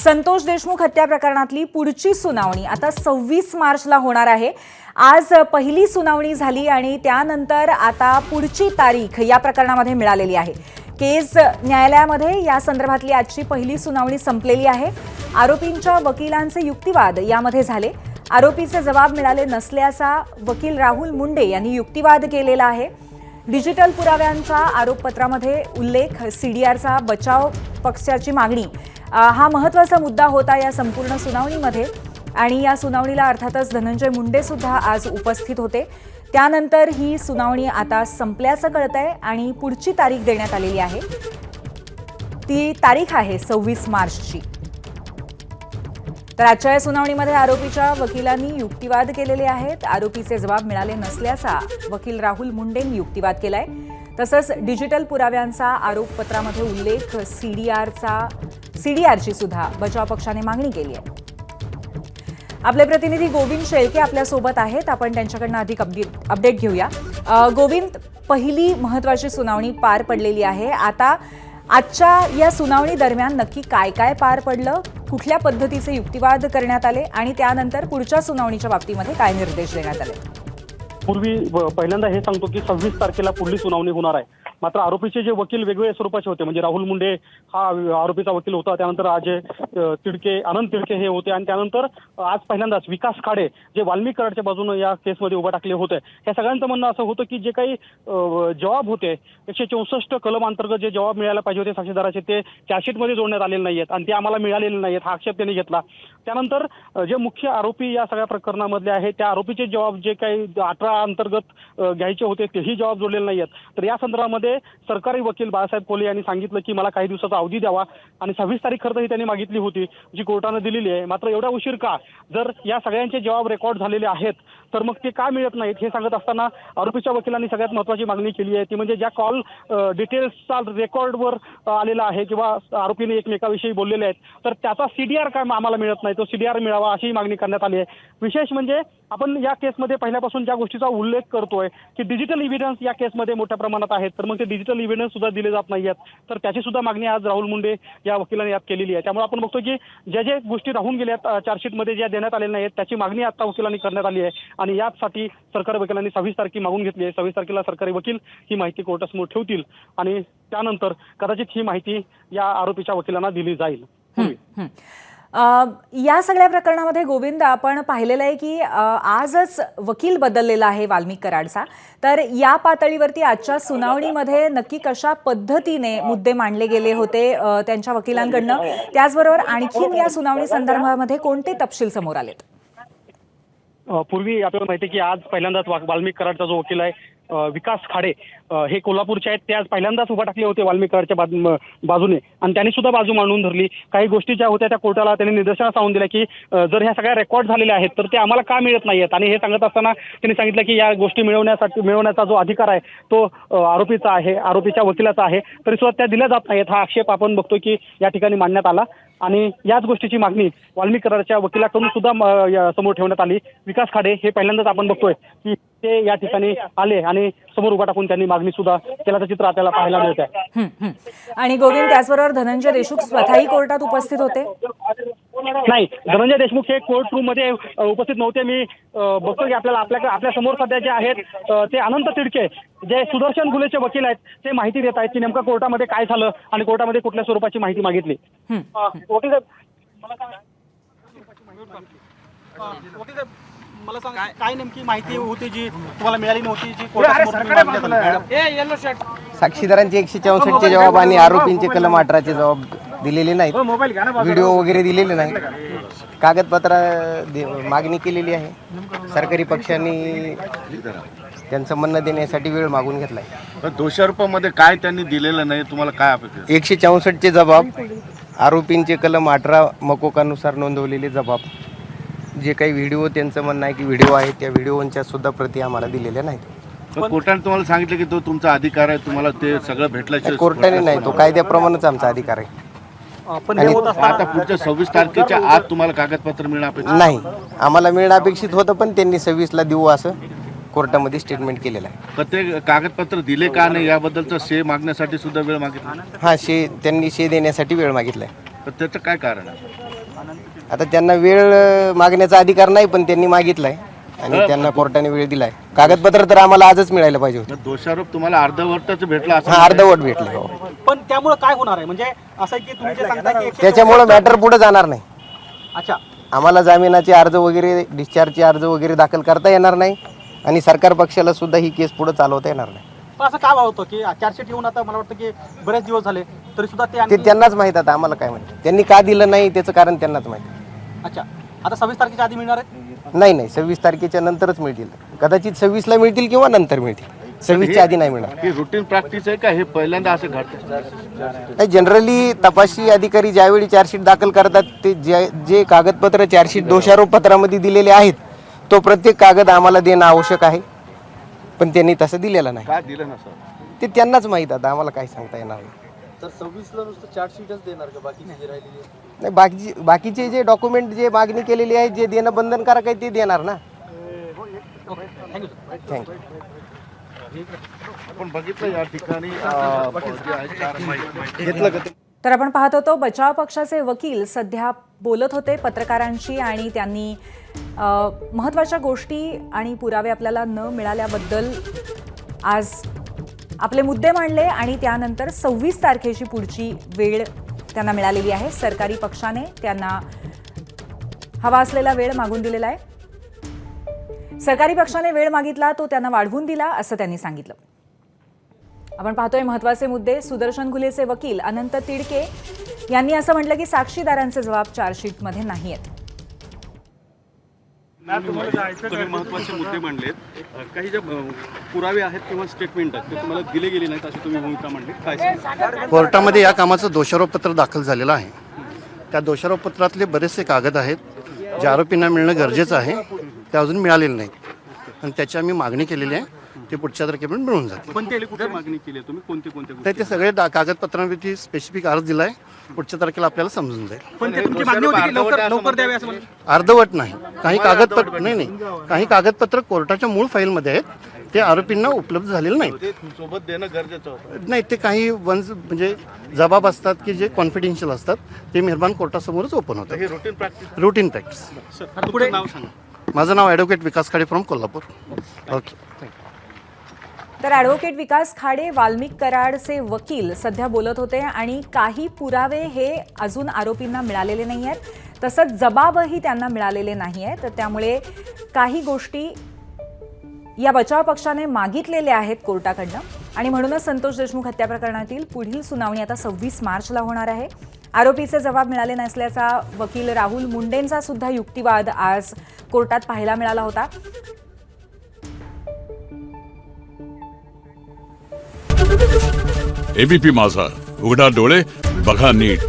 संतोष देशमुख हत्या प्रकरणातली पुढची सुनावणी आता 26 मार्चला होणार आहे। आज पहिली सुनावणी झाली आणि त्यानंतर आता पुढची तारीख या प्रकरणामध्ये मिळालेली आहे। केस न्यायालयामध्ये या संदर्भातली आजची पहिली सुनावणी संपलेली आहे। आरोपींच्या वकिलांचे युक्तिवाद यामध्ये झाले। आरोपीचे जबाब मिळाले नसल्याचा वकील राहुल मुंडे यांनी युक्तिवाद केलेला आहे। डिजिटल पुराव्यांचा आरोपपत्रामध्ये उल्लेख, सीडीआरचा बचाव पक्षाची मागणी हा महत्त्वाचा मुद्दा होता या संपूर्ण सुनावणीमध्ये। आणि या सुनावणीला अर्थातच धनंजय मुंडे सुद्धा आज उपस्थित होते। त्यानंतर ही सुनावणी आता संपल्याचं कळतंय आणि पुढची तारीख देण्यात आलेली आहे। ती तारीख आहे 26 मार्चची। तर आजच्या या सुनावणीमध्ये आरोपीच्या वकिलांनी युक्तिवाद केलेले आहेत। आरोपीचे जबाब मिळाले नसल्याचा वकील राहुल मुंडेंनी युक्तिवाद केलाय। तसंच डिजिटल पुराव्यांचा आरोपपत्रामध्ये उल्लेख, सीडीआरची सुद्धा बचाव पक्षाने मागणी केली आहे। आपले प्रतिनिधी गोविंद शेळके आपल्या सोबत आहेत, आपण त्यांच्याकडून अधिक अपडेट घेऊया। गोविंद, पहिली महत्त्वाची सुनावणी पार पडलेली आहे। आता आजच्या या सुनावणी दरम्यान नक्की काय काय पार पडलं, कुठल्या पद्धतीचे युक्तिवाद करण्यात आले आणि त्यानंतर पुढच्या सुनावणीच्या बाबतीमध्ये काय निर्देश देण्यात आले? पूर्वी पहिल्यांदा हे सांगतो की 26 तारखेला पुढली सुनावणी होणार आहे। मात्र आरोपीचे जे वकील वेगवेगळ्या स्वरूपाचे होते, म्हणजे राहुल मुंडे हा आरोपीचा वकील होता, त्यानंतर अजय तिडके, आनंद तिडके हे होते आणि त्यानंतर आज पहिल्यांदाच विकास खाडे जे वाल्मिक कराडच्या बाजूने या केसमध्ये उभा टाकले होते। या सगळ्यांचं म्हणणं असं होतं की जे काही जबाब होते 164 कलम अंतर्गत जे जबाब मिळायला पाहिजे होते साक्षीदाराचे, ते चार्जशीटमध्ये जोडण्यात आलेले नाहीयेत आणि ते आम्हाला मिळालेले नाहीयेत, हा आक्षेप त्यांनी घेतला। त्यानंतर जे मुख्य आरोपी या सगळ्या प्रकरणामधले आहेत त्या आरोपीचे जबाब जे काही 18 अंतर्गत घ्यायचे होते तेही जबाब जोडलेले नाहीयेत। तर या संदर्भामध्ये सरकारी वकील बाळासाहेब कोले यांनी सांगितलं की मला काही दिवसाचा अवधी द्यावा आणि 26 तारीख खरं ही त्यांनी मागितली होती, जी कोर्टाने दिलेली आहे। मात्र एवढा उशीर का? जर या सगळ्यांचे जबाब रेकॉर्ड झालेले आहेत तर मग ते का मिळत नाहीत हे सांगत असताना आरोपीच्या वकिलांनी सगळ्यात महत्त्वाची मागणी केली आहे ती म्हणजे ज्या कॉल डिटेल्सचा रेकॉर्डवर आलेला आहे किंवा आरोपीने एकमेकाविषयी बोललेले आहेत तर त्याचा सीडीआर काय आम्हाला मिळत नाही, तो सीडीआर मिळावा अशी मागणी करण्यात आली आहे। विशेष म्हणजे आपण या केसमध्ये पहिल्यापासून ज्या गोष्टीचा उल्लेख करतोय की डिजिटल इव्हिडन्स या केसमध्ये मोठ्या प्रमाणात आहेत, तर मग ते डिजिटल इव्हिडन्स सुद्धा दिले जात नाहीयेत, तर त्याची सुद्धा मागणी आज राहुल मुंडे या वकिलांनी यात केलेली आहे। त्यामुळे आपण बघतो की ज्या गोष्टी राहून गेल्यात चार्जशीटमध्ये ज्या देण्यात आलेल्या नाहीत त्याची मागणी आता वकिलांनी करण्यात आली आहे आणि यासाठी सरकारी वकिलांनी 26 तारखे मागून घेतली आहे। 26 तारखेला सरकारी वकील ही माहिती कोर्टासमोर ठेवतील आणि त्यानंतर कदाचित ही माहिती या आरोपीच्या वकिलांना दिली जाईल। या सगळ्या प्रकरणामध्ये गोविंद आपण पाहिलेलं आहे की आजच वकील बदललेला आहे वाल्मिक कराडचा। तर या पातळीवरती आजच्या सुनावणीमध्ये नक्की कशा पद्धतीने मुद्दे मांडले गेले होते त्यांच्या वकिलांकडनं, त्याचबरोबर आणखीन या सुनावणी संदर्भामध्ये कोणते तपशील समोर आलेत? पूर्वी आपल्याला माहिती आहे की आज पहिल्यांदाच वाल्मिक कराडचा जो वकील आहे विकास खाडे हे कोल्हापूरचे आहेत, ते आज पहिल्यांदाच उभा टाकले होते वाल्मिक कराडच्या बाजूने आणि त्यांनी सुद्धा बाजू मांडून धरली। काही गोष्टी ज्या होत्या त्या कोर्टाला त्यांनी निदर्शनास आणून दिल्या की जर ह्या सगळ्या रेकॉर्ड झालेल्या आहेत तर ते आम्हाला का मिळत नाहीयेत आणि हे सांगत असताना त्यांनी सांगितलं की या गोष्टी मिळवण्याचा जो अधिकार आहे तो आरोपीचा आहे, आरोपीच्या वकिलाचा आहे, तरी सुद्धा त्या दिल्या जात नाहीत। हा आक्षेप आपण बघतोय की या ठिकाणी मांडण्यात आला आणि याच गोष्टीची मागणी वाल्मिक कराडच्या वकिलाकडून सुद्धा समोर ठेवण्यात आली। विकास खाडे हे पहिल्यांदाच आपण बघतोय की ते या ठिकाणी आले आणि समोर उभा टाकून त्यांनी मागणी सुद्धा केल्याचं चित्र आपल्याला पाहायला मिळत आहे। आणि गोविंद, त्याचबरोबर धनंजय देशमुख स्वतःही कोर्टात उपस्थित होते? नाही, धनंजय देशमुख हे कोर्ट रूम मध्ये उपस्थित नव्हते। मी बघतो की आपल्या समोर सध्या जे आहेत ते अनंत तिडके जे सुदर्शन गुलेचे वकील आहेत ते माहिती देत आहेत की नेमकं कोर्टामध्ये काय झालं आणि कोर्टामध्ये कुठल्या स्वरूपाची माहिती मागितली। मला सांगा काय नेमकी माहिती होती जी तुम्हाला मिळाली नव्हती, जी साक्षीदारांचे 164 जबाब आणि आरोपींचे कलम 18चे जबाब दिलेले नाहीत, व्हिडिओ वगैरे दिलेले नाही, कागदपत्र मागणी केलेली आहे। सरकारी पक्षांनी त्यांचं म्हणणं देण्यासाठी वेळ मागून घेतलाय। दोषारोपामध्ये काय त्यांनी दिलेलं नाही, तुम्हाला काय अपेक्षा? 164चे जबाब, आरोपींचे कलम 18 मकोकानुसार नोंदवलेले जबाब, जे काही व्हिडिओ त्यांचं म्हणणं आहे की व्हिडिओ आहे त्या व्हिडिओच्या सुद्धा प्रती आम्हाला दिलेल्या नाहीत। कोर्टाने तुम्हाला सांगितलं की तो तुमचा अधिकार आहे, तुम्हाला ते सगळं भेटल्याशिवाय? कोर्टाने नाही, तो कायद्याप्रमाणेच आमचा अधिकार आहे। पण आता पुढच्या 26 तारखेच्या आत तुम्हाला कागदपत्र मिळणं अपेक्षित नाही, आम्हाला मिळणं अपेक्षित होतं पण त्यांनी 26ला देऊ असं कोर्टामध्ये स्टेटमेंट केलेलं आहे। पण ते कागदपत्र दिले का नाही याबद्दलचा शे मागण्यासाठी सुद्धा वेळ मागितला? हां, त्यांनी शे देण्यासाठी वेळ मागितलाय। तर त्याचं काय कारण आहे? आता त्यांना वेळ मागण्याचा अधिकार नाही, पण त्यांनी मागितलाय आणि त्यांना कोर्टाने वेळ दिलाय. कागदपत्र तर आम्हाला आजच मिळायला पाहिजे होतं. मग दोषारोप तुम्हाला अर्धवटच भेटला असं हा, अर्धवट भेटले. हो, पण त्यामुळे काय होणार आहे? म्हणजे असं आहे की तुम्ही जे सांगता की 164 त्याच्यामुळे मॅटर पुढे जाणार नाही. अच्छा, आम्हाला जामिनाचे अर्ज वगैरे, डिस्चार्जचे अर्ज वगैरे दाखल करता येणार नाही आणि सरकार पक्षाला सुद्धा ही केस पुढे चालवता येणार नाही. पण असं काय होतं की चार्जशीट येऊन आता मला वाटतं की बरेच दिवस झाले तरी सुद्धा ते ते आणखी- त्यांनाच माहित. आता आम्हाला काय माहिती त्यांनी का दिलं नाही त्याचं कारण त्यांनाच माहिती. अच्छा, आता 26 तारखेच्या आधी मिळणार आहेत? नाही, 26 तारखेच्या नंतरच मिळतील. कदाचित 26ला मिळतील किंवा नंतर मिळतील. 26च्या आधी नाही मिळणार. ही रुटीन प्रॅक्टिस आहे का हे पहिल्यांदा असं घडतं? नाही, जनरली तपासी अधिकारी ज्यावेळी चार्जशीट दाखल करतात ते जे कागदपत्र चार्जशीट दोषारोप पत्रामध्ये दिलेले आहेत तो प्रत्येक कागद आम्हाला देणं आवश्यक आहे, पण त्यांनी तसं दिलेलं नाही. का दिलं नसं? ते त्यांनाच माहीत. आता आम्हाला काय सांगता येणार नाही. तर 26ला नुसतं चार्जशीटच देणार का बाकीची जी राहिलेली आहे? नाही, बाकीचे जे डॉक्युमेंट जे मागणी केलेली आहे, जे देणं बंधनकारक आहे ते देणार ना. थँक्यू. आपण बघितलं या ठिकाणी जे आहे, 4 महिने तर आपण पाहत होतो बचाव पक्षाचे वकील सध्या बोलत होते पत्रकारांशी आणि त्यांनी महत्त्वाच्या गोष्टी आणि पुरावे आपल्याला न मिळाल्याबद्दल आज आपले मुद्दे मांडले आणि त्यानंतर 26 तारखेची पुढची वेळ त्यांना मिळालेली आहे. सरकारी पक्षाने त्यांना हवा असलेला वेळ मागून दिलेला आहे. सरकारी पक्षाने वेळ मागितला तो त्यांना वाढवून दिला असं त्यांनी सांगितलं. आपण पाहतोय महत्त्वाचे मुद्दे. सुदर्शन घुलेचे वकील अनंत तिडके यांनी असं म्हटलं की साक्षीदारांचे जबाब चार्जशीटमध्ये नाही आहेत. तुम्ही महत्त्वाचे मुद्दे मांडलेत. काही जे पुरावे आहेत किंवा स्टेटमेंट आहेत ते तुम्हाला दिले गेले नाहीत अशी तुम्ही भूमिका मांडली. काय सांगाल? कोर्टामध्ये या कामाचं दोषारोपपत्र दाखल झालेलं आहे. त्या दोषारोपपत्रातले बरेचसे कागद आहेत जे आरोपींना मिळणं गरजेचं आहे, ते अजून मिळालेले नाहीत आणि त्याची आम्ही मागणी केलेली आहे. ते पुढच्या तारखेपर्यंत मिळून जाते. पण त्याला कुठे मागणी केली आहे तुम्ही? कोणते कोणते तर ते सगळे कागदपत्रांवरती स्पेसिफिक अर्ज दिला आहे. पुढच्या तारखेला आपल्याला समजून जाईल. पण ते तुमची मागणी होती की लवकर द्यावे असं म्हणलं? अर्धवट नाही, काही कागदपत्र नाही, काही कागदपत्र कोर्टाच्या मूळ फाईलमध्ये आहेत, ते आरोपींना उपलब्ध झालेले नाहीत. ते सोबत देणं गरजेचं होतं. नाही, ते काही वन्स म्हणजे जबाब असतात की जे कॉन्फिडेन्शियल असतात, ते मेहरबान कोर्टासमोरच ओपन होतात. ही routine practice. Routine practice. Sir पुढे नाव सांगा. माझं नाव advocate Vikas Khade from Kolhapur. Okay. तर ॲडव्होकेट विकास खाडे वाल्मिक कराडचे वकील सध्या बोलत होते आणि काही पुरावे हे अजून आरोपींना मिळालेले नाही आहेत, तसंच जबाबही त्यांना मिळालेले नाही आहेत. तर त्यामुळे काही गोष्टी या बचाव पक्षाने मागितलेल्या आहेत कोर्टाकडनं आणि म्हणूनच संतोष देशमुख हत्या प्रकरणातील पुढील सुनावणी आता 26 मार्चला होणार आहे. आरोपीचे जबाब मिळाले नसल्याचा वकील राहुल मुंडेंचा सुद्धा युक्तिवाद आज कोर्टात पाहायला मिळाला होता. एबीपी माझा, उघडा डोळे बघा नीट.